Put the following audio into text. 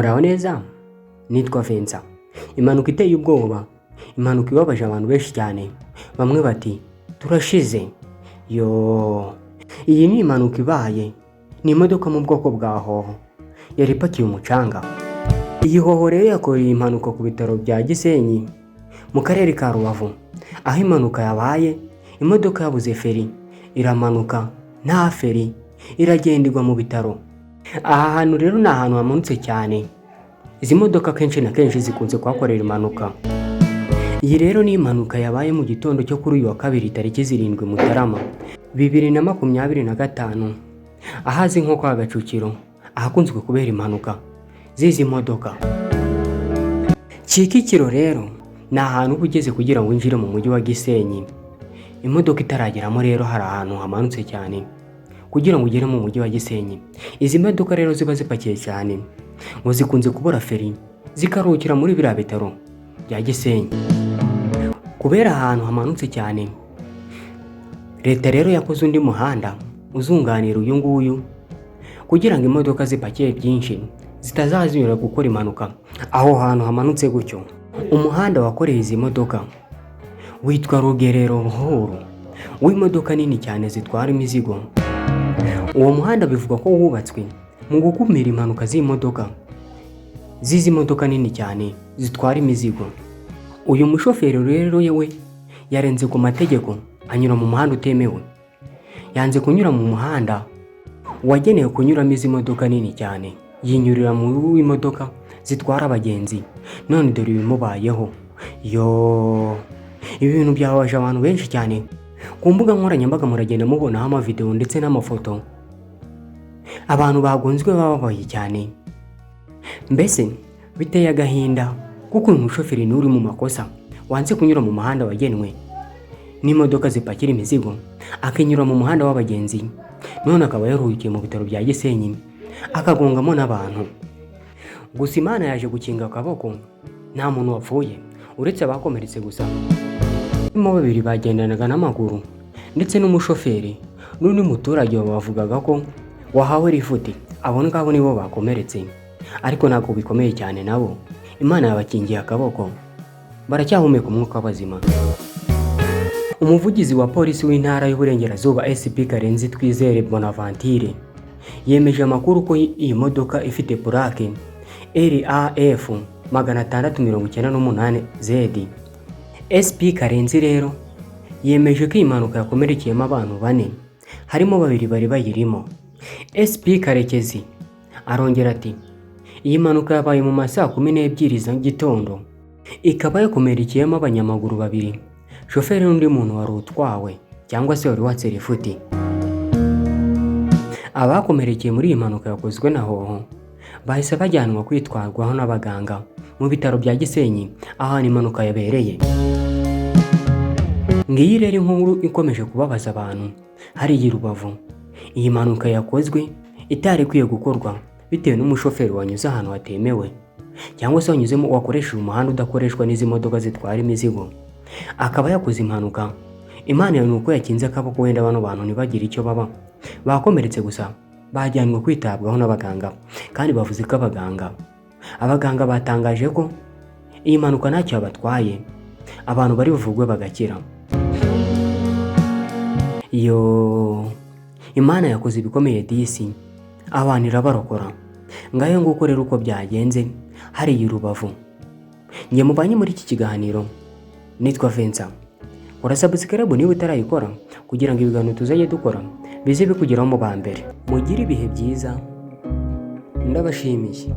Muraho neza, nitwa Vincent. Impanuka iteye ubwoba, impanuka ibabaje abantu benshi cyane. Bamwe bati turashize. Iyi ni impanuka ibaye. Ni imodoka mu bwoko bwa hoho yari ipakiye umucanga. Iyi hoho rero yakoreye impanuka ku bitaro bya Gisenyi mu karere ka Rubavu. Aho impanuka yabaye, imodoka yabuze feri iramanuka, nta feri iragenderwa mu bitaro. Aha hantu rero ni ahantu hamanutse cyane. Izi modoka kenshi na kenshi zikunze kuhakorera impanuka. Iyi rero ni impanuka yabaye mu gitondo cyo kuri uyu wa kabiri tariki 7 Mutarama 2025, ahazi nko kwa Gacukiro, ahakunzwe kubera impanuka z'izi modoka. Kicukiro rero ni ahantu uba ugeze kugira ngo winjire mu mujyi wa Gisenyi. Imodoka itarageramo rero hari ahantu hamanutse cyane kugira ngo ugere mu mujyi wa Gisenyi. Izi modoka rero ziba zipakiye cyane ngo zikunze kubura feri zikarukira muri biriya bitaro bya Gisenyi. Kubera ahantu hamanutse cyane, leta rero yakoze undi muhanda uzunganira uyu nguyu kugira ngo imodoka zipakiye byinshi zitazazinyura gukora impanuka aho hantu hamanutse gutyo. Umuhanda wakoreye izi modoka witwa Rugerero Buhoro, w'imodoka nini cyane zitwara imizigo. Uwo muhanda bivugwa ko wubatswe mu gukumira impanuka z'izi modoka nini cyane zitwara imizigo. Uyu mushoferi rero yewe yarenze ku mategeko, anyura mu muhanda utemewe. Yanze kunyura mu muhanda wagenewe kunyuramo izi modoka nini cyane, yinyurira mu imodoka zitwara abagenzi. None dore ibimubayeho. Ibi bintu byababaje abantu benshi cyane. Ku mbuga nkoranyambaga muragenda mubonaho amavideo ndetse n'amafoto. Abantu bagonzwe bababaye cyane. Mbese biteye agahinda kuko uyu mushoferi ni uri mu makosa, wanze kunyura mu muhanda wagenwe n'imodoka zipakira imizigo, akinyura mu muhanda w'abagenzi. None akaba yaruhukiye mu bitaro bya Gisenyi, akagongamo n'abantu. Gusa Imana yaje gukinga akaboko, nta muntu wapfuye uretse abakomeretse gusa. Mo babiri bagendanaga n'amaguru ndetse n'umushoferi n'undi muturage bavugaga ko wahawe rifuti. Abo ngabo nibo bakomeretse, ariko ntabwo bikomeye cyane nabo. Imana yabakingiye akaboko, baracyahumeka umwuka w'abazima. Umuvugizi wa polisi w'intara y'Uburengerazuba SP Karenzi Twizere Bonaventure yemeje amakuru ko iyi modoka ifite plaque RAF 698Z. SP Karenzi rero yemeje ko iyi mpanuka yakomerekeyemo abantu 4, harimo 2 bari bayirimo. SP Karekezi arongera ati iyi mpanuka yabaye mu masaa 12 z'igitondo, ikaba yakomerekeyemo abanyamaguru 2, shoferi n'undi muntu wari utwawe cyangwa se wari watse rifuti. Abakomerekeye muri iyi mpanuka yakozwe na hoho bahise bajyanwa kwitwarwaho n'abaganga mu bitaro bya Gisenyi aho impanuka yabereye. Ngiyi rero inkuru ikomeje kubabaza abantu hari i Rubavu. Iyi mpanuka yakozwe itari kwiye gukorwa bitewe n'umushoferi wanyuze ahantu hatemewe, cyangwa se wanyuzemo wakoresheje umuhanda udakoreshwa n'izi modoka zitwara imizigo, akaba yakoze impanuka. Imana ni uko yakinze akaboko, wenda bano bantu ntibagire icyo baba, bakomeretse gusa bajyanwe kwitabwaho n'abaganga. Kandi bavuze ko abaganga batangaje ko iyi mpanuka ntacyo yabatwaye, abantu bari buvugwe bagakira. Imana yakoze ibikomeye disi, abantu irabarokora. Ngayo nguko rero uko byagenze hari i Rubavu. Nge mubanye muri iki kiganiro, nitwa Vincent. Kora subscribe niba utarayikora kugira ngo ibiganiro tuzajye dukora bize bikugeraho mu ba mbere. Mugire ibihe byiza, ndabashimiye.